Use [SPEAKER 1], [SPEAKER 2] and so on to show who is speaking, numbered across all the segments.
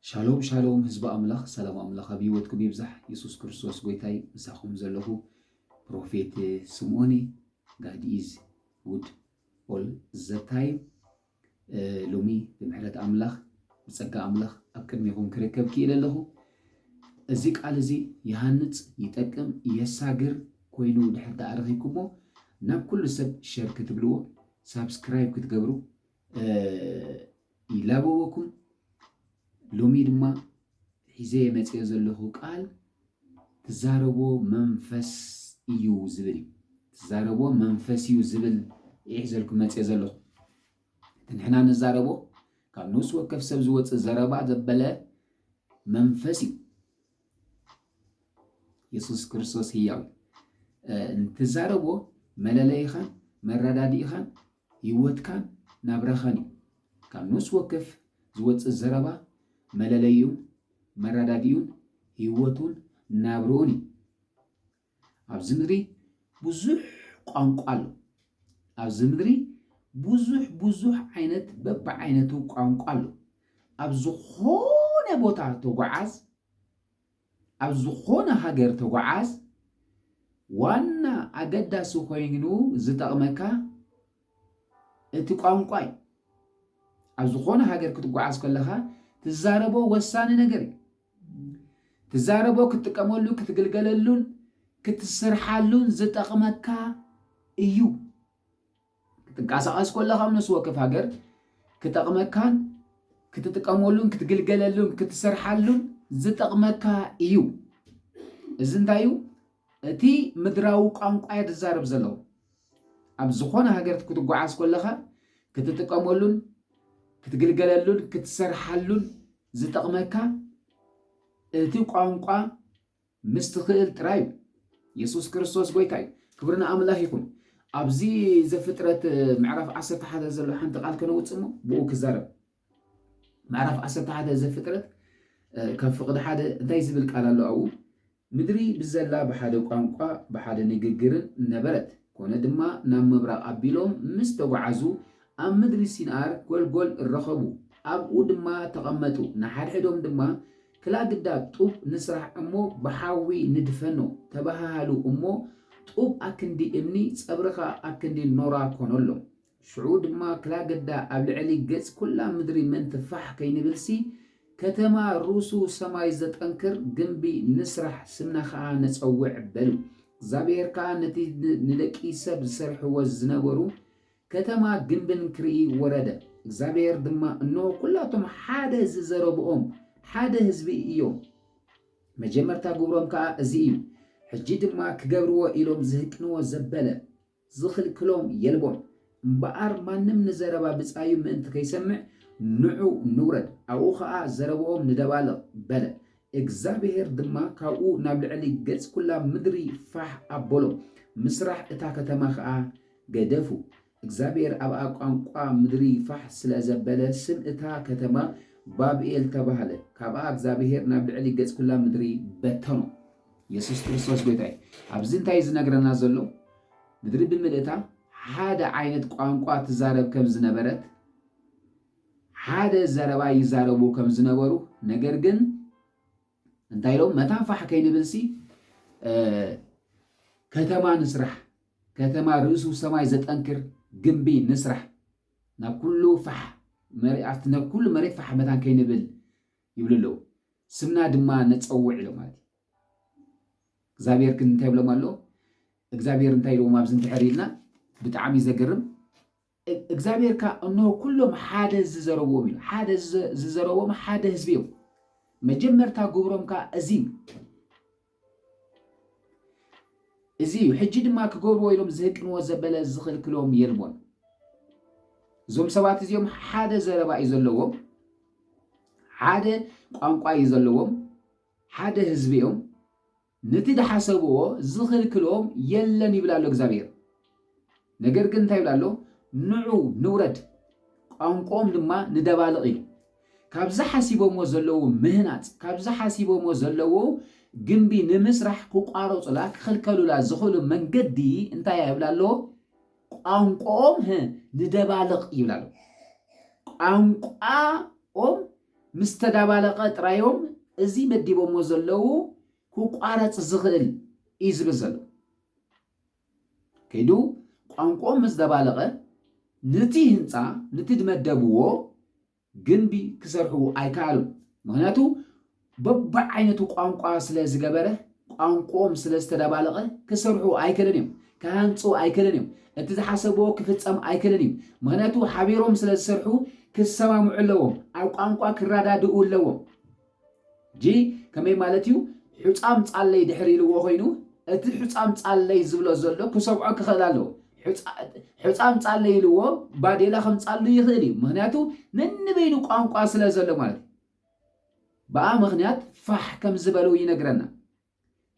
[SPEAKER 1] ሻሎም ሻሎም ህዝቢ ኣምላኽ ሰላም ኣምላኽ ኣብ ሂወትኩም ይብዛሕ ኢየሱስ ክርስቶስ ጎይታይ ምሳኹም ዘለኹ ፕሮፌት ስምዖን God is good all the time ሎሚ ብምሕረት ኣምላኽ ብጸጋ ኣምላኽ ኣብ ቅድሚኹም ክርከብ ክኢለ ኣለኹ እዚ ቃል እዚ ይሃንጽ ይጠቅም የሳግር ኮይኑ ድሕር ተኣረኺኩሞ ናብ ኩሉ ሰብ ሼር ክትብልዎ ሳብስክራይብ ክትገብሩ ይላበወኩም ሎሚ ድማ ሒዘ መጽየ ዘለኹ ቃል ትዛረቦ መንፈስ እዩ ዝብል ትዛረቦ መንፈስ እዩ ዝብል ይሕዘልኩም መጽየ ዘለኹ ንሕና ንዛረቦ ካብ ንስ ወከፍ ሰብ ዝወፅእ ዘረባ ዘበለ መንፈስ እዩ ኢየሱስ ክርስቶስ ህያው እንትዛረቦ መለለይኻን መረዳዲእኻን ህይወትካን ናብራኻን እዩ ካብ ንስ ወከፍ ዝወፅእ ዘረባ መለለዩን መረዳዲኡን ህይወቱን ናብሩኡን እዩ ኣብዚ ምድሪ ብዙሕ ቋንቋ ኣሎ ኣብዚ ምድሪ ብዙሕ ዓይነት በብዓይነቱ ቋንቋ ኣሎ ኣብ ዝኾነ ቦታ ተጓዓዝ ኣብ ዝኾነ ሃገር ተጓዓዝ ዋና ኣገዳሲ ኮይኑ ዝጠቕመካ እቲ ቋንቋ እዩ ኣብ ዝኾነ ሃገር ክትጓዓዝ ከለኻ ትዛረቦ ወሳኒ ነገር እዩ ትዛረቦ ክትጥቀመሉ ክትግልገለሉን ክትስርሓሉን ዝጠቕመካ እዩ ክትንቀሳቐስ ከለኻ ምስ ወከፍ ሃገር ክጠቕመካን ክትጥቀመሉን ክትግልገለሉን ክትስርሓሉን ዝጠቕመካ እዩ እዚ እንታይ እዩ እቲ ምድራዊ ቋንቋ ትዛረብ ዘለኹ ኣብ ዝኾነ ሃገር ክትጓዓዝ ከለኻ ክትጥቀመሉን ክትግልገለሉን ክትሰርሓሉን ዝጠቕመካ እቲ ቋንቋ ምስ ትኽእል ጥራይ ኢየሱስ ክርስቶስ ጎይታ እዩ ክብርና ኣምላኽ ይኹን ኣብዚ ዘፍጥረት ምዕራፍ 11 ዘሎ ሓንቲ ቃል ከነውፅእ እሞ ብኡ ክዛረብ ምዕራፍ 11 ዘፍጥረት ካብ ፍቕዲ ሓደ እንታይ ዝብል ቃል ኣሎ ኣብኡ ምድሪ ብዘላ ብሓደ ቋንቋ ብሓደ ንግግርን ነበረት ኮነ ድማ ናብ ምብራቕ ኣቢሎም ምስ ተጓዓዙ ኣብ ምድሪ ሲናር ጎልጎል ረኸቡ ኣብኡ ድማ ተቐመጡ ንሓድሕዶም ድማ ክላግዳ ጡብ ንስራሕ እሞ ብሓዊ ንድፈኖ ተባሃሉ እሞ ጡብ ኣክንዲ እምኒ ፀብርኻ ኣክንዲ ኖራ ኮነሎም ሽዑ ድማ ክላግዳ ኣብ ልዕሊ ገጽ ኩላ ምድሪ መንትፋሕ ከይንብልሲ ከተማ ርእሱ ሰማይ ዘጠንክር ግንቢ ንስራሕ ስምና ከዓ ነፀውዕ በሉ እግዚአብሔር ከዓ ነቲ ንደቂ ሰብ ዝሰርሕዎ ዝነበሩ ከተማ ግንብን ክርኢ ወረደ እግዚአብሔር ድማ እነሆ ኩላቶም ሓደ ዝዘረብኦም ሓደ ህዝቢ እዮም መጀመርታ ግብሮም ከዓ እዚ እዩ ሕጂ ድማ ክገብርዎ ኢሎም ዝህቅንዎ ዘበለ ዝኽልክሎም የልቦም እምበኣር ማንም ንዘረባ ብፃዩ ምእንቲ ከይሰምዕ ንዑ ንውረድ ኣብኡ ከዓ ዘረብኦም ንደባልቕ በለ እግዚአብሔር ድማ ካብኡ ናብ ልዕሊ ገጽ ኩላ ምድሪ ፋሕ ኣበሎም ምስራሕ እታ ከተማ ከዓ ገደፉ እግዚአብሔር ኣብ ቋንቋ ምድሪ ፋሕ ስለ ዘበለ ስም እታ ከተማ ባብኤል ተባሃለ ካብኣ እግዚአብሔር ናብ ልዕሊ ገጽ ኩላ ምድሪ በተኖ ኢየሱስ ክርስቶስ ጎይታ እዩ ኣብዚ እንታይ ዝነግረና ዘሎ ምድሪ ብምልእታ ሓደ ዓይነት ቋንቋ ትዛረብ ከም ዝነበረት ሓደ ዘረባ ይዛረቡ ከም ዝነበሩ ነገር ግን እንታይ ኢሎም መታንፋሕ ከይንብልሲ ከተማ ንስራሕ ከተማ ርእሱ ሰማይ ዘጠንክር ግንቢ ንስራሕ ናብ ኩሉ ፋሕ መሪኣት ናብ ኩሉ መሬት ፋሕ መታን ከይንብል ይብልሎ ስምና ድማ ነፀውዕ ኢሎም ማለት እግዚአብሔር ግን እንታይ ብሎም ኣሎ እግዚአብሔር እንታይ ኢሎም ኣብዚ እንትሕሪልና ብጣዕሚ ዘገርም እግዚአብሔር ካ እነሆ ኩሎም ሓደ ዝዘረብዎም ኢሉ ሓደ ዝዘረብዎም ሓደ ህዝቢ እዮም መጀመርታ ግብሮም ካ እዚ እዩ ሕጂ ድማ ክገብርዎ ኢሎም ዝህቅንዎ ዘበለ ዝኽልክሎም የልቦን እዞም ሰባት እዚኦም ሓደ ዘረባ እዩ ዘለዎም ሓደ ቋንቋ እዩ ዘለዎም ሓደ ህዝቢ እዮም ነቲ ድሓሰብዎ ዝኽልክሎም የለን ይብላ ኣሎ እግዚአብሔር ነገር ግን እንታይ ይብላ ኣሎ ንዑ ንውረድ ቋንቋኦም ድማ ንደባልቕ ኢሉ ካብዚ ሓሲቦምዎ ዘለዉ ምህናፅ ካብዚ ሓሲቦምዎ ዘለዉ ግንቢ ንምስራሕ ክቋረፁላ ክኽልከሉላ ዝኽእሉ መንገዲ እንታይ ይብላ ኣሎ ቋንቋኦም ንደባልቕ ይብላ ኣሎ ቋንቋኦም مستدابالق ጥራዮም እዚ መዲቦሞ ዘለው ክቋረጽ ዝኽእል ይዝብዘሉ ከይዱ ቋንቋ ምዝደባለቀ ነቲ ህንፃ ነቲ ድመደብዎ ግንቢ ክሰርሑ ኣይካሉ ምክንያቱ በብዓይነቱ ቋንቋ ስለ ዝገበረ ቋንቋም ስለ ዝተደባለቀ ክሰርሑ ኣይከለን እዮም ከሃንጹ ኣይከለን እዮም እቲ ዝሓሰብዎ ክፍጸም ኣይከለን እዩ ምክንያቱ ሓቢሮም ስለ ዝሰርሑ ክሰማምዑ ኣለዎም ኣብ ቋንቋ ክረዳድኡ ኣለዎም ጂ ከመይ ማለት እዩ ሕፃም ጻለይ ድሕሪ ኢልዎ ኮይኑ እቲ ሕፃም ጻለይ ዝብሎ ዘሎ ክሰምዖ ክኽእል ኣለዎ ሕፃም ጻለይ ኢልዎ ባዴላ ከም ጻሉ ይኽእል እዩ ምክንያቱ ነንበይኑ ቋንቋ ስለ ዘሎ ማለት በኣ ምክንያት ፋሕ ከም ዝበሉ ይነግረና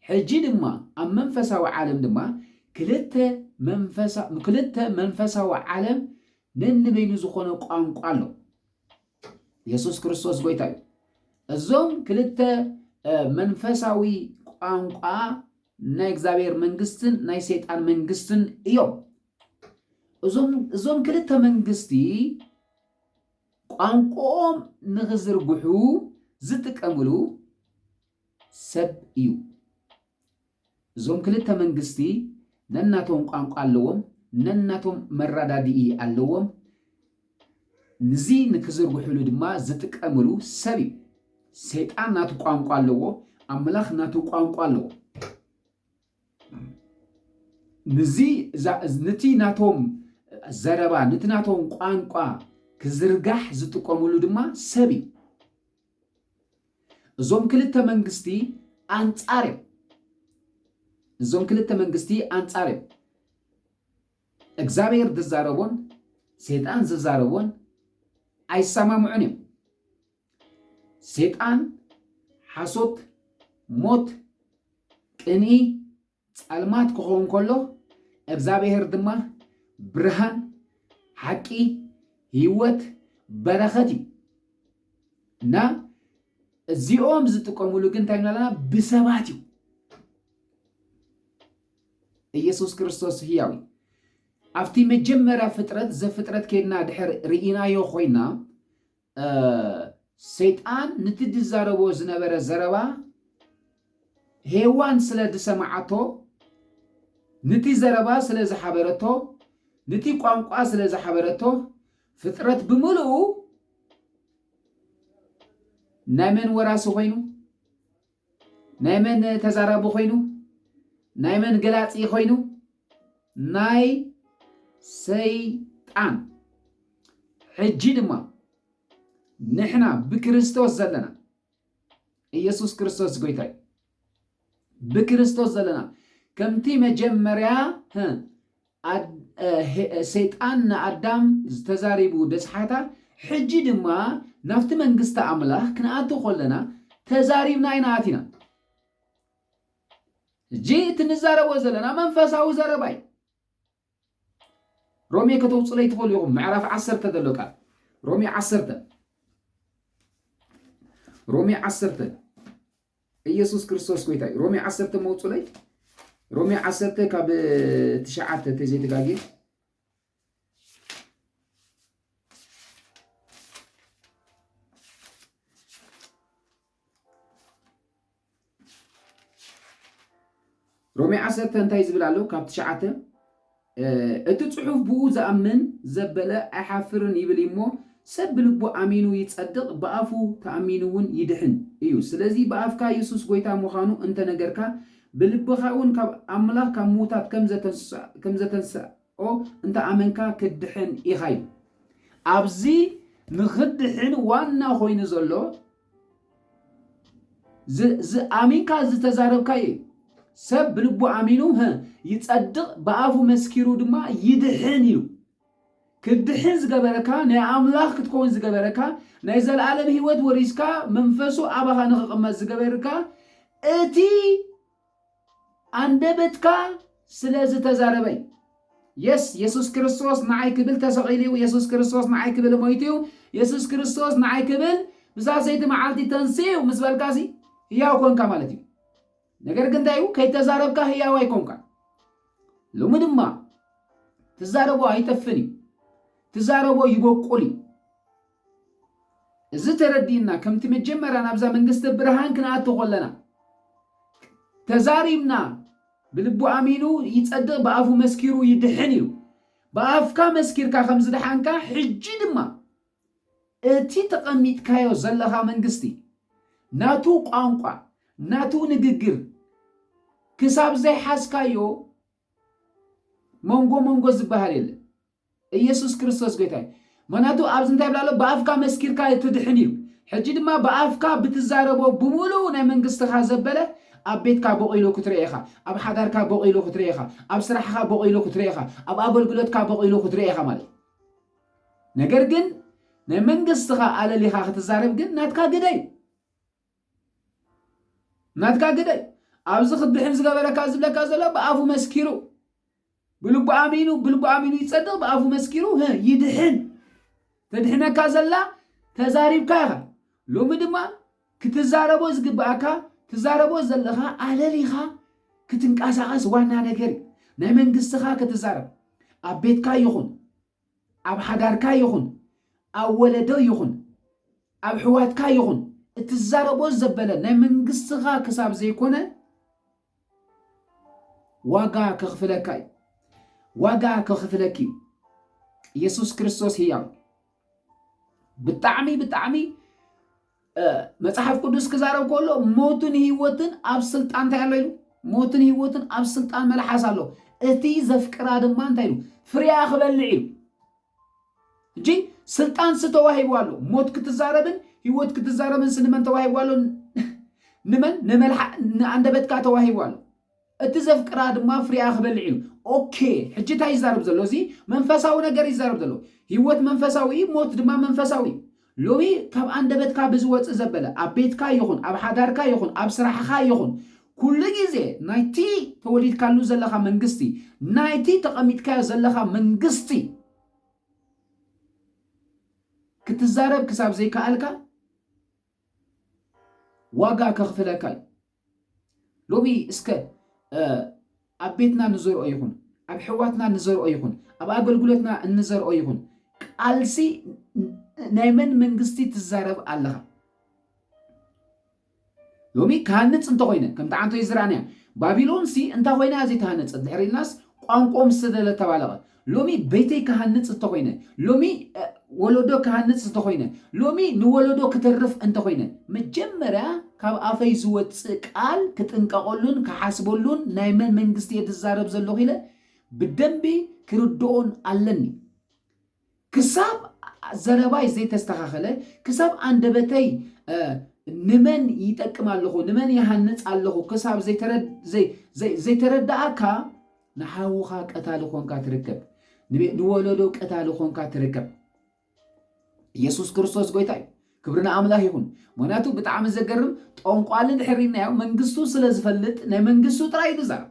[SPEAKER 1] ሕጂ ድማ ኣብ መንፈሳዊ ዓለም ድማ ክልተ መንፈሳዊ ዓለም ነንበይኑ ዝኾነ ቋንቋ ኣሎ ኢየሱስ ክርስቶስ ጎይታ እዩ እዞም ክልተ መንፈሳዊ ቋንቋ ናይ እግዚአብሔር መንግስትን ናይ ሰይጣን መንግስትን እዮም እዞም ክልተ መንግስቲ ቋንቋኦም ንኽዝርግሑ ዝጥቀምሉ ሰብ እዩ እዞም ክልተ መንግስቲ ነናቶም ቋንቋ ኣለዎም ነናቶም መራዳድኢ ኣለዎም ንዚ ንክዝርግሑሉ ድማ ዝጥቀምሉ ሰብ እዩ ሰይጣን ናቱ ቋንቋ ኣለዎ ኣምላኽ ናቱ ቋንቋ ኣለዎ ንዚ ነቲ ናቶም ዘረባ ነቲ ናቶም ቋንቋ ክዝርጋሕ ዝጥቀምሉ ድማ ሰብ እዩ እዞም ክልተ መንግስቲ ኣንጻር እግዚአብሔር ዝዛረቦን ሰይጣን ዝዛረቦን ኣይሰማምዑን እዮም ሰይጣን ሓሶት ሞት ቅኒ ጻልማት ክኸውን ከሎ እግዚአብሔር ድማ ብርሃን ሓቂ ህይወት በረኸት እዩ እና እዚኦም ዝጥቀምሉ ግን እንታይ ንብለና ብሰባት እዩ ኢየሱስ ክርስቶስ ህያው ኣብቲ መጀመርያ ፍጥረት ዘፍጥረት ከይድና ድሕር ርኢናዮ ኮይና ሰይጣን ነቲ ድዛረቦ ዝነበረ ዘረባ ሄዋን ስለ ድሰማዓቶ ነቲ ዘረባ ስለ ዝሓበረቶ ነቲ ቋንቋ ስለ ዝሓበረቶ ፍጥረት ብምልኡ ናይ መን ወራሲ ኮይኑ ናይ መን ተዛራቢ ኮይኑ ናይ መን ገላፂ ኮይኑ ናይ ሰይጣን ሕጂ ድማ ንሕና ብክርስቶስ ዘለና ኢየሱስ ክርስቶስ ጎይታ ብክርስቶስ ዘለና ከምቲ መጀመርያ ሰይጣን ንኣዳም ዝተዛሪቡ ደስሓታ ሕጂ ድማ ናብቲ መንግስቲ ኣምላኽ ክንኣቱ ከለና ተዛሪብና ኢና ሕጂ እቲ ንዛረቦ ዘለና መንፈሳዊ ዘረባ እዩ ሮሜ ከተውፅለይ ትኽእሉ ኢኹም ምዕራፍ 10 ዘሎ ቃል ሮሜ 10 ኢየሱስ ክርስቶስ ጎይታ እዩ ሮሜ 10 መውፅለይ ሮሜ 10 ካብ 9 ተዘይተጋጊ ሮሜ 10 እንታይ ዝብል ኣሎ ካብ 9 እቲ ጽሑፍ ብኡ ዝኣምን ዘበለ ኣይሓፍርን ይብል እሞ ሰብ ብልቡ ኣሚኑ ይጸድቕ ብኣፉ ተኣሚኑ እውን ይድሕን እዩ ስለዚ ብኣፍካ ኢየሱስ ጎይታ ምዃኑ እንተነገርካ ብልብኻ እውን ካብ ኣምላኽ ካብ ሙታት ከም ዘተንስኦ እንተኣመንካ ክድሕን ኢኻ እዩ ኣብዚ ንኽድሕን ዋና ኮይኑ ዘሎ ኣሚንካ ዝተዛረብካ እዩ ሰብ ብልቡ ኣሚኑ ይጸድቕ ብኣፉ መስኪሩ ድማ ይድሕን እዩ ክድሕን ዝገበረካ ናይ ኣምላኽ ክትከውን ዝገበረካ ናይ ዘለዓለም ህይወት ወሪስካ መንፈሱ ኣባኻ ንኽቕመጥ ዝገበረካ እቲ አንደበትካ ስለ ዝተዛረበይ ኢየሱስ ክርስቶስ ንዓይ ክብል ተሰቒሉ ኢየሱስ ክርስቶስ ንዓይ ክብል ሞይቱ ኢየሱስ ክርስቶስ ንዓይ ክብል ብሳሰይቲ መዓልቲ ተንስኡ ምስ በልካሲ ህያው ኮንካ ማለት እዩ ነገር ግን እንታይ እዩ ከይተዛረብካ ህያው ኣይኮንካ ሎሚ ድማ ትዛረቦ ኣይተፍን እዩ ትዛረቦ ይበቁል እዩ እዚ ተረዲና ከምቲ መጀመርያ ናብዛ መንግስቲ ብርሃን ክንኣቱ ከለና ተዛሪብና ብልቡ ኣሚኑ ይጸድቕ በአፉ መስኪሩ ይድሕን እዩ በአፍካ መስኪርካ ከም ዝድሓንካ ሕጂ ድማ እቲ ተቐሚጥካዮ ዘለኻ መንግስቲ ናቱ ቋንቋ ናቱ ንግግር ክሳብ ዘይሓስካዮ መንጎ ዝበሃል የለ ኢየሱስ ክርስቶስ ጌታዬ መናቱ ኣብዚ እንታይ ብላሎ በአፍካ መስኪርካ ትድሕን እዩ ሕጂ ድማ በአፍካ ብትዛረቦ ብሙሉእ ናይ መንግስትኻ ዘበለ ኣብ ቤትካ በቂሉ ክትርእኻ ኣብ ሓዳርካ በቂሉ ክትርእኻ ኣብ ስራሕካ በቂሉ ክትርእኻ ኣብ ኣገልግሎትካ በቂሉ ክትርእኻ ማለት ነገር ግን ናይ መንግስትኻ ኣለሊኻ ክትዛረብ ግን ናትካ ግደይ ኣብዚ ክትድሕን ዝገበረካ ዝብለካ ዘሎ በአፉ መስኪሩ ብልቡ ኣሚኑ ይጸድቕ በአፉ መስኪሩ ይድሕን ተድሕነካ ዘላ ተዛሪብካ ኢኻ ሎሚ ድማ ክትዛረቦ ዝግባእካ ትዛረቦ ዘለኻ ኣለሊኻ ክትንቃሳቐስ ዋና ነገር ናይ መንግስትኻ ክትዛረብ ኣብ ቤትካ ይኹን ኣብ ሓዳርካ ይኹን ኣብ ወለዶ ይኹን ኣብ ሕዋትካ ይኹን እትዛረቦ ዘበለ ናይ መንግስትኻ ክሳብ ዘይኮነ ዋጋ ከኽፍለኪ ኢየሱስ ክርስቶስ ህያው ብጣዕሚ መጽሐፍ ቅዱስ ክዛረብ ከሎ ሞትን ህይወትን ኣብ ስልጣን እንታይ ኣሎ ኢሉ ሞትን ህይወትን ኣብ ስልጣን መላሓስ ኣሎ እቲ ዘፍቅራ ድማ እንታይ ኢሉ ፍርያ ክበልዕ ኢሉ እንጂ ስልጣን ዝተዋሂቡ ኣሎ ሞት ክትዛረብን ህይወት ክትዛረብን ስንመን ተዋሂቡ ኣሎ ንመን ንኣንደበትካ ተዋሂቡ ኣሎ እቲ ዘፍቅራ ድማ ፍርያ ክበልዕ ኢሉ ኦኬ ሕጂ እንታይ ይዛረብ ዘሎ እዚ መንፈሳዊ ነገር ይዛረብ ዘሎ ህይወት መንፈሳዊ ሞት ድማ መንፈሳዊ ሎሚ ካብ አንደበትካ ብዝወፅእ ዘበለ ኣብ ቤትካ ይኹን ኣብ ሓዳርካ ይኹን ኣብ ስራሕካ ይኹን ኩሉ ግዜ ናይቲ ተወሊድካሉ ዘለኻ መንግስቲ ናይቲ ተቐሚጥካዮ ዘለኻ መንግስቲ ክትዛረብ ክሳብ ዘይከኣልካ ዋጋ ከኽፍለካ ሎሚ እስከ ኣብ ቤትና ንዘርኦ ይኹን ኣብ ሕዋትና ንዘርኦ ይኹን ኣብ ኣገልግሎትና እንዘርኦ ይኹን ቃልሲ ናይ መን መንግስቲ ትዛረብ ኣለኻ ሎሚ ካህንፅ እንተኮይነ ከም ተዓንቶ ይዝራንያ ባቢሎን ሲ እንታይ ኮይና ዘይተሃነፀ ድሕሪልናስ ቋንቋም ዝተደለ ተባለቐ ሎሚ ቤተይ ካህንፅ እንተኮይነ ሎሚ ወለዶ ካህንፅ እንተኮይነ ሎሚ ንወለዶ ክትርፍ እንተኮይነ መጀመርያ ካብ ኣፈይ ዝወፅእ ቃል ክጥንቀቐሉን ክሓስበሉን ናይ መን መንግስቲ የትዛረብ ዘለኹ ኢለ ብደንቢ ክርድኦን ኣለኒ ክሳብ ዘረባይ ዘይተስተኻኸለ ክሳብ አንደበተይ ንመን ይጠቅም ኣለኹ ንመን ይሃንፅ ኣለኹ ክሳብ ዘይተረዳእካ ንሓውኻ ቀታሊ ኾንካ ትርከብ ንወለዶ ቀታሊ ኾንካ ትርከብ ኢየሱስ ክርስቶስ ጎይታ እዩ ክብርና ኣምላኽ ይኹን ምክንያቱ ብጣዕሚ ዘገርም ጠንቋልን ድሕሪናዮ መንግስቱ ስለ ዝፈልጥ ናይ መንግስቱ ጥራይ ይትዛረብ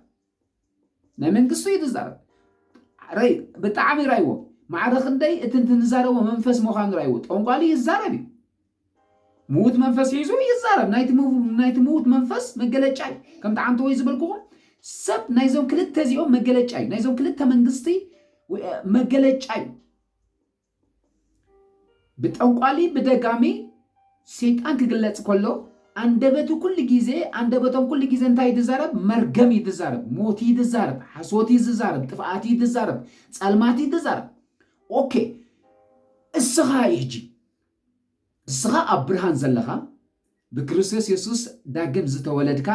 [SPEAKER 1] ናይ መንግስቱ ይትዛረብ ብጣዕሚ ራይዎ ማዕረ ክንደይ እቲ ንዛረቦ መንፈስ ምዃኑ ራይዎ ጠንቋሊ ይዛረብ እዩ ምዉት መንፈስ ሒዙ ይዛረብ ናይቲ ምዉት መንፈስ መገለጫ እዩ ከም ተዓንቶ ወይ ዝበልክዎ ሰብ ናይዞም ክልተ እዚኦም መገለጫ እዩ ናይዞም ክልተ መንግስቲ መገለጫ እዩ ብጠንቋሊ ብደጋሚ ሰይጣን ክግለጽ ከሎ አንደበቶም ኩሉ ጊዜ እንታይ ይትዛረብ መርገም ይትዛረብ ሞት ይትዛረብ ሓሶት ይትዛረብ ጥፍኣት ይትዛረብ ጸልማት ይትዛረብ ኦኬ እስኻ ይሕጂ እስኻ ኣብ ብርሃን ዘለኻ ብክርስቶስ ኢየሱስ ዳግም ዝተወለድካ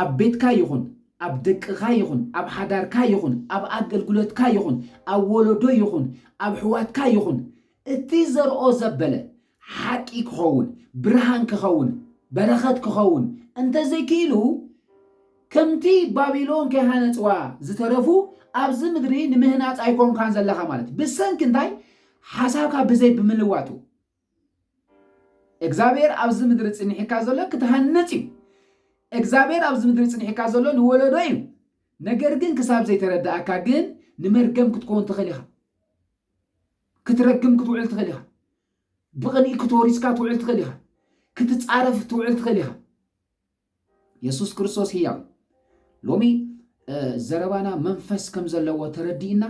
[SPEAKER 1] ኣብ ቤትካ ይኹን ኣብ ደቅኻ ይኹን ኣብ ሓዳርካ ይኹን ኣብ ኣገልግሎትካ ይኹን ኣብ ወለዶ ይኹን ኣብ ሕዋትካ ይኹን እቲ ዘርኦ ዘበለ ሓቂ ክኸውን ብርሃን ክኸውን በረኸት ክኸውን እንተዘይክኢሉ ከምቲ ባቢሎን ከይሃነፅዋ ዝተረፉ ኣብዚ ምድሪ ንምህናፅ ኣይኮንካን ዘለኻ ማለት ብሰንኪ እንታይ ሓሳብካ ብዘይ ብምልዋጡ እግዚአብሔር ኣብዚ ምድሪ ፅኒሕካ ዘሎ ክትሃነፅ እዩ እግዚአብሔር ኣብዚ ምድሪ ፅኒሕካ ዘሎ ንወለዶ እዩ ነገር ግን ክሳብ ዘይተረዳእካ ግን ንመርገም ክትኮን ትኽእል ኢኻ ክትረግም ክትውዕል ትኽእል ኢኻ ብቕንኢ ክትወሪስካ ትውዕል ትኽእል ኢኻ ክትፃረፍ ትውዕል ትኽእል ኢኻ ኢየሱስ ክርስቶስ ህያው ሎሚ ዘረባና መንፈስ ከም ዘለዎ ተረዲእና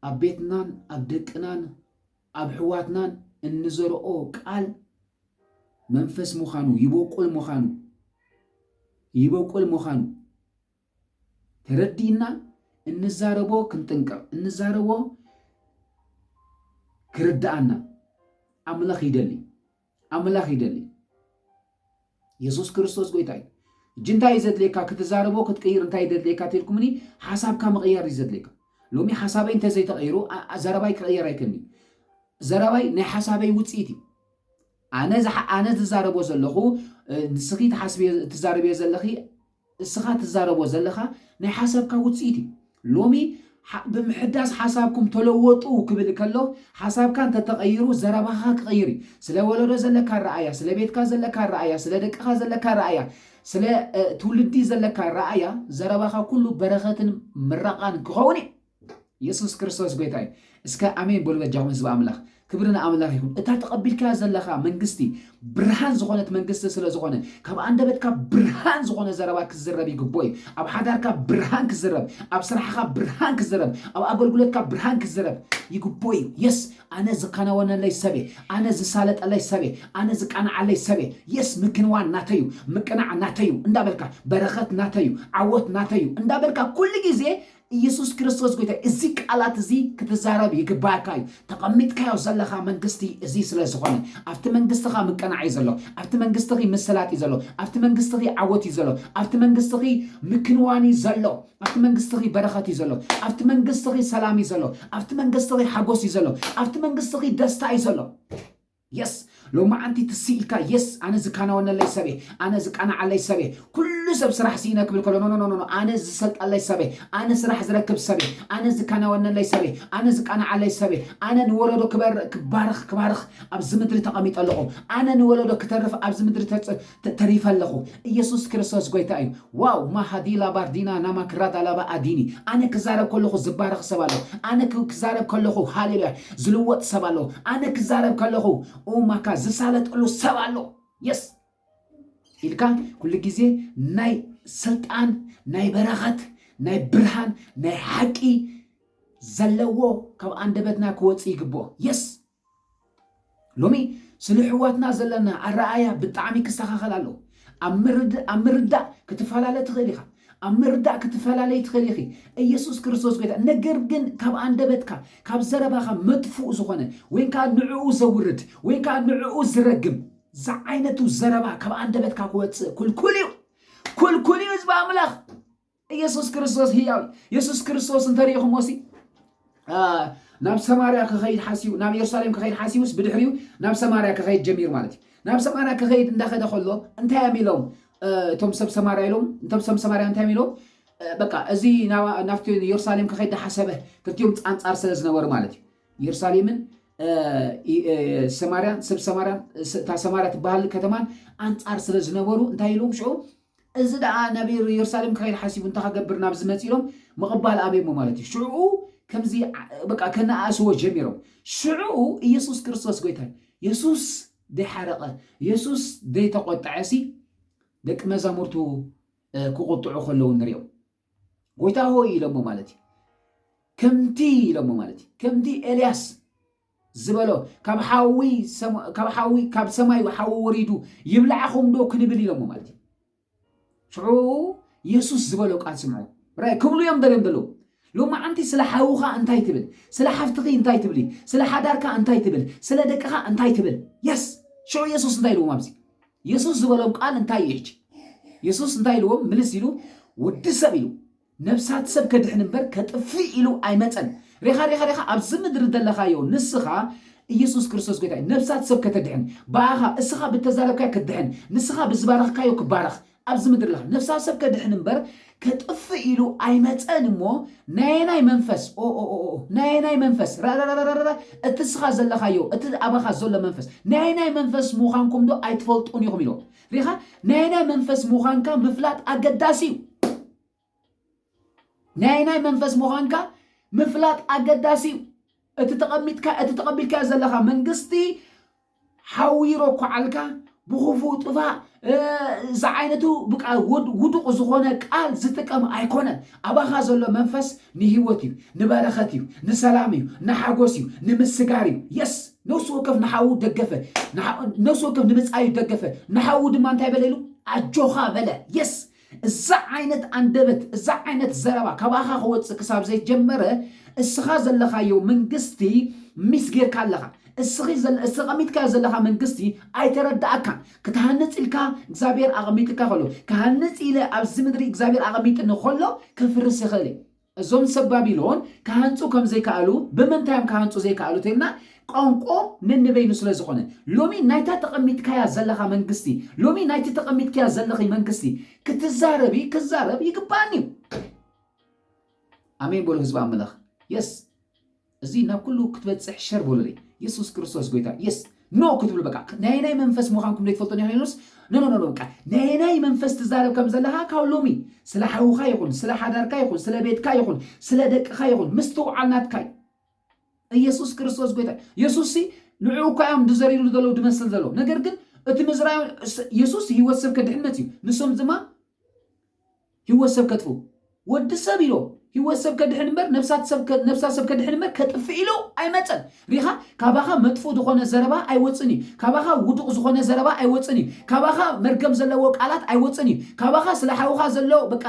[SPEAKER 1] ኣብ ቤትናን ኣብ ደቅናን ኣብ ሕዋትናን እንዘርኦ ቃል መንፈስ ምዃኑ ይበቁል ምዃኑ ተረዲና እንዛረቦ ክንጥንቀር እንዛረቦ ክርዳአና አምላኽ ይደሊ ኢየሱስ ክርስቶስ ጎይታይ ጅንታይ ዘድሌካ ክትዛረቦ ክትቀይር እንታይ ደድሌካ ተልኩምኒ ሓሳብካ መቀየር ይዘድሌካ ሎሚ ሓሳበይ እንተዘይ ተቀይሩ ዘረባይ ክቀየር አይከኒ ዘረባይ ናይ ሓሳበይ ውፅኢት ኣነ ዝዛረቦ ዘለኹ ንስኺ ትዛረበ ዘለኺ እስኻ ትዛረቦ ዘለኻ ናይ ሓሳብካ ውፅኢት ሎሚ ብምሕዳስ ሓሳብኩም ተለወጡ ክብል ከሎ ሓሳብካ እንተተቀይሩ ዘረባኻ ክቀይር ስለ ወለዶ ዘለካ ረኣያ ስለ ቤትካ ዘለካ ረኣያ ስለ ደቅኻ ዘለካ ረኣያ ስለ ትውልዲ ዘለካ ረኣያ ዘረባኻ ኩሉ በረኸትን ምራቃን ክኸውን ኢየሱስ ክርስቶስ ጎይታ እስከ አሜን በሉ በጃኹም ህዝቢ አምላኽ ክብርና አምላኽ ይሁን እታ ተቀቢልካ ዘለኻ መንግስቲ ብርሃን ዝኾነት መንግስቲ ስለ ዝኾነ ካብ አንደበትካ ብርሃን ዝኾነ ዘረባ ክዝረብ ይግቦይ ኣብ ሓዳርካ ብርሃን ክዝረብ ኣብ ስራሕካ ብርሃን ክዝረብ ኣብ ኣገልግሎትካ ብርሃን ክዝረብ ይግቦይ የስ ኣነ ዝከናወነለይ ሰበ ኣነ ዝሳለጠለይ ሰበ ኣነ ዝቃናዓለይ ሰበ የስ ምክንዋን ናተዩ ምቅናዕ ናተዩ እንዳበልካ በረኸት ናተዩ ዓወት ናተዩ እንዳበልካ ኩሉ ግዜ ኢየሱስ ክርስቶስ ጎይታ እዚ ቃላት እዚ ክትዛረብ ይግባካ እዩ ተቀሚጥካዮ ዘለኻ መንግስቲ እዚ ስለ ዝኾነ ኣብቲ መንግስትኻ ምቀናዕ ዘሎ ኣብቲ መንግስትኺ ምስላጥ ዘሎ ኣብቲ መንግስትኺ ዓወት ዘሎ ኣብቲ መንግስትኺ ምክንዋኒ ዘሎ ኣብቲ መንግስትኺ በረኸት ዘሎ ኣብቲ መንግስትኺ ሰላም ዘሎ ኣብቲ መንግስትኺ ሓጎስ ዘሎ ኣብቲ መንግስትኺ ደስታ ዘሎ የስ ሎማ ኣንቲ ትስኢልካ የስ ኣነ ዝካናወነለይ ሰበ ኣነ ዝቃናዓለይ ሰበ ኩሉ ሰብ ስራሕ ሲኢነ ክብል ከሎ ኖ ኣነ ዝሰልጣለይ ሰበ ኣነ ስራሕ ዝረክብ ሰበ ኣነ ዝካናወነለይ ሰበ ኣነ ዝቃናዓለይ ሰበ ኣነ ንወለዶ ክባርኽ ኣብዚ ምድሪ ተቐሚጠ ኣለኹ ኣነ ንወለዶ ክተርፍ ኣብዚ ምድሪ ተሪፈ ኣለኹ ኢየሱስ ክርስቶስ ጎይታ እዩ ዋው ማሃዲላ ባርዲና ናማክራዳ ላባ ኣዲኒ ኣነ ክዛረብ ከለኹ ዝባርኽ ሰብ ኣለኹ ኣነ ክዛረብ ከለኹ ሃሌሉያ ዝልወጥ ሰብ ኣለኹ ኣነ ክዛረብ ከለኹ ኦማካ ዝሳለጠሉ ሰብ ኣሎ የስ ኢልካ ኩሉ ግዜ ናይ ስልጣን ናይ በረኸት ናይ ብርሃን ናይ ሓቂ ዘለዎ ካብ አንደበትና ክወፅእ ይግብኦ የስ ሎሚ ስለ ሕዋትና ዘለና ኣረኣያ ብጣዕሚ ክስተኻኸል ኣለዎ ኣብ ምርዳእ ክትፈላለ ትኽእል ኢኻ ኣብ ምርዳእ ክትፈላለይ ትኽእል ኢኺ ኢየሱስ ክርስቶስ ጎይታ ነገር ግን ካብ አንደበትካ ካብ ዘረባኻ መጥፉእ ዝኾነ ወይንካ ንዕኡ ዘውርድ ወይንካ ንዕኡ ዝረግም ዝዓይነቱ ዘረባ ካብ አንደበትካ ክወፅእ ኩልኩል እዩ ህዝቢ ኣምላኽ ኢየሱስ ክርስቶስ ህያው ኢየሱስ ክርስቶስ እንተሪኢኹም ወሲ ናብ ሰማርያ ክኸይድ ሓሲቡ ናብ ኢየሩሳሌም ክኸይድ ሓሲቡስ ብድሕሪኡ ናብ ሰማርያ ክኸይድ ጀሚሩ ማለት እዩ ናብ ሰማርያ ክኸይድ እንዳኸደ ከሎ እንታይ የሚሎም እቶም ሰብ ሰማርያ ኢሎም እንቶም ሰብ ሰማርያ እንታይ የሚሎም በቃ እዚ ናብቲ ኢየሩሳሌም ክኸይድ ሓሰበ ክልቲኦም ፃንፃር ስለ ዝነበሩ ማለት እዩ ኢየሩሳሌምን ሰማርያን ሰብ ሰማርያን እታ ሰማርያ ትበሃል ከተማን አንፃር ስለ ዝነበሩ እንታይ ኢሎም ሽዑ እዚ ደኣ ናብ ኢየሩሳሌም ክኸይድ ሓሲቡ እንታይ ከገብር ናብ ዝመፅ ኢሎም ምቕባል ኣበይሞ ማለት እዩ ሽዑ ከምዚ በቃ ከነኣስዎ ጀሚሮም ሽዑ ኢየሱስ ክርስቶስ ጎይታ ኢየሱስ ደይሓረቐ ኢየሱስ ደይተቆጣዐሲ ደቂ መዛሙርቱ ክቆጥዑ ከለዉ ንሪኦም ጎይታ ሆይ ኢሎሞ ማለት እዩ ከምቲ ኤልያስ ዝበሎ ካብ ሰማይ ሓዊ ወሪዱ ይብላዓኹም ዶ ክንብል ኢሎሞ ማለት እዩ ሽዑ ኢየሱስ ዝበሎ ቃል ስምዑ ራይ ክብሉ እዮም ደልዮም ዘለዉ ሎማ ኣንቲ ስለ ሓውኻ እንታይ ትብል ስለ ሓፍትኺ እንታይ ትብል ስለ ሓዳርካ እንታይ ትብል ስለ ደቅኻ እንታይ ትብል የስ ሽዑ ኢየሱስ እንታይ ኢልዎም ኣብዚ ኢየሱስ ዝበሎም ቃል እንታይ ይሕጅ ኢየሱስ እንታይ ኢልዎም ምልስ ኢሉ ወዲ ሰብ ኢሉ ነብሳት ሰብ ከድሕን እምበር ከጥፊ ኢሉ ኣይመፀን ሬኻ ኣብዚ ምድሪ ዘለኻዮ ንስኻ ኢየሱስ ክርስቶስ ጎይታ ነብሳት ሰብ ከተድሕን ባኻ እስኻ ብተዛረብካዮ ክትድሕን ንስኻ ብዝባረኽካዮ ክባረኽ ኣብዚ ምድሪ ለኻ ነብሳት ሰብ ከድሕን እምበር ከጥፊ ኢሉ ኣይመፀን እሞ ናይናይ መንፈስ ናይናይ መንፈስ እቲ እስኻ ዘለኻዮ እቲ ኣባኻ ዘሎ መንፈስ ናይናይ መንፈስ ምዃንኩም ዶ ኣይትፈልጡን ኢኹም ኢሎም ሪኻ ናይናይ መንፈስ ምዃንካ ምፍላጥ ኣገዳሲ እዩ ናይናይ መንፈስ ምዃንካ ምፍላጥ ኣገዳሲ እዩ እቲ ተቐቢልካ ዘለኻ መንግስቲ ሓዊሮ ኳዓልካ ብኽፉእ ጥፋእ ዝዓይነቱ ብቃ ውዱቕ ዝኾነ ቃል ዝጥቀም ኣይኮነን ኣባኻ ዘሎ መንፈስ ንህይወት እዩ ንበረኸት እዩ ንሰላም እዩ ንሓጎስ እዩ ንምስጋር እዩ የስ ነፍሱ ወከፍ ንሓው ደገፈ ነፍሱ ወከፍ ንምፃዩ ደገፈ ንሓው ድማ እንታይ በለሉ ኣጆኻ በለ የስ እዛ ዓይነት አንደበት እዛ ዓይነት ዘረባ ከባኻ ክወፅእ ክሳብ ዘይጀመረ እስኻ ዘለኻዮ መንግስቲ ሚስ ጌርካ ኣለኻ እስኻ ቀሚጥካ ዘለኻ መንግስቲ ኣይተረዳእካ ክትሃንፅ ኢልካ እግዚአብሔር ኣቐሚጥካ ከሎ ክሃንፅ ኢለ ኣብዚ ምድሪ እግዚአብሔር ኣቐሚጥኒ ከሎ ክፍርስ ይኽእል እዞም ሰብ ባቢሎን ክሃንፁ ከም ዘይከኣሉ ብምንታዮም ክሃንፁ ዘይከኣሉ ተልና ቋንቋ ንንበይኑ ስለ ዝኾነ ሎሚ ናይታ ተቐሚጥካያ ዘለኻ መንግስቲ ሎሚ ናይቲ ተቐሚጥካያ ዘለኺ መንግስቲ ክትዛረብ ይግባኒ ኣሜን በሉ ህዝቢ ኣምላኽ የስ እዚ ናብ ኩሉ ክትበፅሕ ሸር በሉለይ ኢየሱስ ክርስቶስ ጎይታ የስ ኖ ክትብሉ በቃ ናይ መንፈስ ምዃንኩም ዘይትፈልጡን ይኽእሉስ ኖ በቃ ናይ መንፈስ ትዛረብ ከም ዘለኻ ካብ ሎሚ ስለ ሓውኻ ይኹን ስለ ሓዳርካ ይኹን ስለ ቤትካ ይኹን ስለ ደቅኻ ይኹን ምስ ትውዓልናትካ ኢየሱስ ክርስቶስ ጎይታ ኢየሱስ ንዑ ካዮም ድዘሪሉ ዘሎ ድመስል ዘሎ ነገር ግን እቲ ምዝራዮ ኢየሱስ ህይወት ሰብ ከድሕነት እዩ ንሶም ድማ ህይወት ሰብ ከጥፉ ወዲ ሰብ ኢሎ ህይወት ሰብ ከድሕን እምበር ነፍሳት ሰብ ከድሕን እምበር ከጥፍ ኢሎ ኣይመፀን ሪኻ ካባኻ መጥፎ ዝኾነ ዘረባ ኣይወፅን እዩ ካባኻ ውዱቕ ዝኾነ ዘረባ ኣይወፅን እዩ ካባኻ መርገም ዘለዎ ቃላት ኣይወፅን እዩ ካባኻ ስለ ሓውኻ ዘሎ በቃ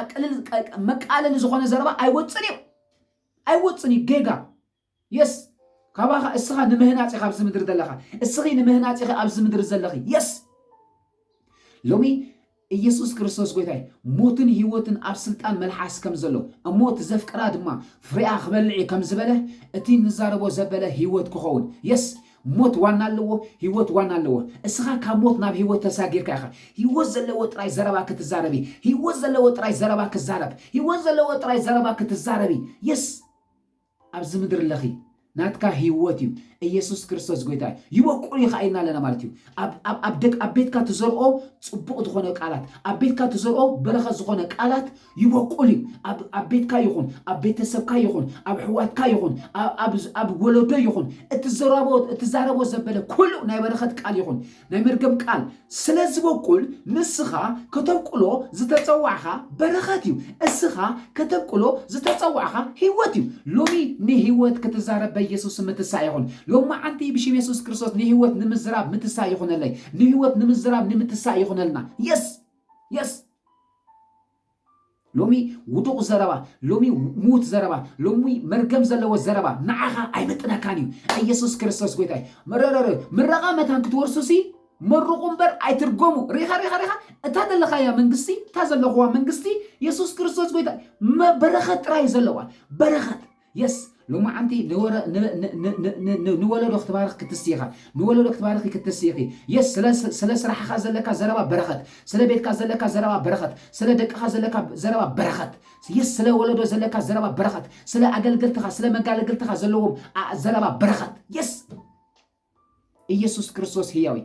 [SPEAKER 1] መቃለሊ ዝኾነ ዘረባ ኣይወፅን እዩ ጌጋ የስ ካባኻ እስኻ ንምህናፅ ኢኻ ኣብዚ ምድሪ ዘለኻ እስኺ ንምህናፅ ኢኻ ኣብዚ ምድሪ ዘለኺ የስ ሎሚ ኢየሱስ ክርስቶስ ጎይታይ ሞትን ህይወትን ኣብ ስልጣን መልሓስ ከም ዘሎ እሞት ዘፍቅራ ድማ ፍሬኣ ክበልዕ ከም ዝበለ እቲ ንዛረቦ ዘበለ ህይወት ክኸውን የስ ሞት ዋና ኣለዎ ህይወት ዋና ኣለዎ እስኻ ካብ ሞት ናብ ህይወት ተሳጊርካ ኢኻ ህይወት ዘለዎ ጥራይ ዘረባ ክትዛረቢ ህይወት ዘለዎ ጥራይ ዘረባ ክዛረብ ህይወት ዘለዎ ጥራይ ዘረባ ክትዛረቢ የስ ኣብዚ ምድሪ ኣለኺ ናትካ ህይወት እዩ ኢየሱስ ክርስቶስ ጎይታ ይወቁል ይኸአልና ለና ማለት እዩ ኣብ ቤትካ ትዘርኦ ጽቡቕ ዝኾነ ቃላት ኣብ ቤትካ ትዘርኦ በረኸት ዝኾነ ቃላት ይወቁል እዩ ኣብ ቤትካ ይኹን ኣብ ቤተሰብካ ይኹን ኣብ ሕዋትካ ይኹን ኣብ ወለዶ ይኹን እትዛረቦ ዘበለ ኩሉ ናይ በረኸት ቃል ይኹን ናይ መርገም ቃል ስለ ዝበቁል ንስኻ ከተብቁሎ ዝተፀዋዕኻ በረኸት እዩ እስኻ ከተብቁሎ ዝተፀዋዕኻ ህይወት እዩ ሎሚ ንህይወት ክትዛረብ በኢየሱስ ምትሳእ ይኹን ሎማ ዓንቲ ብሽም ኢየሱስ ክርስቶስ ንህይወት ንምዝራብ ምትሳእ ይኹነለይ ንህይወት ንምዝራብ ንምትሳእ ይኹነልና የስ ሎሚ ውዱቕ ዘረባ ሎሚ ሙት ዘረባ ሎሚ መርገም ዘለዎ ዘረባ ንዓኻ ኣይመጥነካን እዩ ኢየሱስ ክርስቶስ ጎይታ ምረቓ መታን ክትወርሱሲ መርቑ እምበር ኣይትርጎሙ ሪኻ እታ ዘለኻያ መንግስቲ እታ ዘለኽዋ መንግስቲ ኢየሱስ ክርስቶስ ጎይታ በረኸት ጥራይ ዘለዋ በረኸት የስ ሎማ ዓንቲ ንወለዶ ክትባርኽ ክትስይኻ ንወለዶ ክትባርኽ ክትስይኺ የስ ስለ ስራሕኻ ዘለካ ዘረባ በረኸት ስለ ቤትካ ዘለካ ዘረባ በረኸት ስለ ደቅኻ ዘለካ ዘረባ በረኸት የስ ስለ ወለዶ ዘለካ ዘረባ በረኸት ስለ ኣገልግልትኻ ስለ መጋለግልትኻ ዘለዎም ዘረባ በረኸት የስ ኢየሱስ ክርስቶስ ህያዊ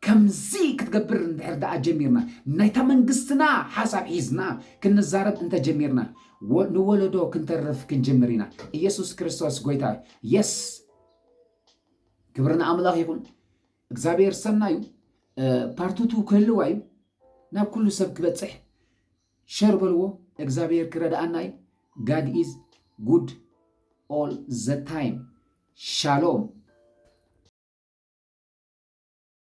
[SPEAKER 1] ከምዚ ክትገብር እንድሕር ደኣ ጀሚርና ናይታ መንግስትና ሓሳብ ሒዝና ክንዛረብ እንተጀሚርና ንወለዶ ክንተርፍ ክንጀምር ኢና ኢየሱስ ክርስቶስ ጎይታ የስ ክብርና ኣምላኽ ይኹን እግዚአብሔር ሰናዩ ፓርቱቱ ክህልዋ እዩ ናብ ኩሉ ሰብ ክበፅሕ ሸር በልዎ እግዚአብሔር ክረዳኣና እዩ God is good all the time. Shalom.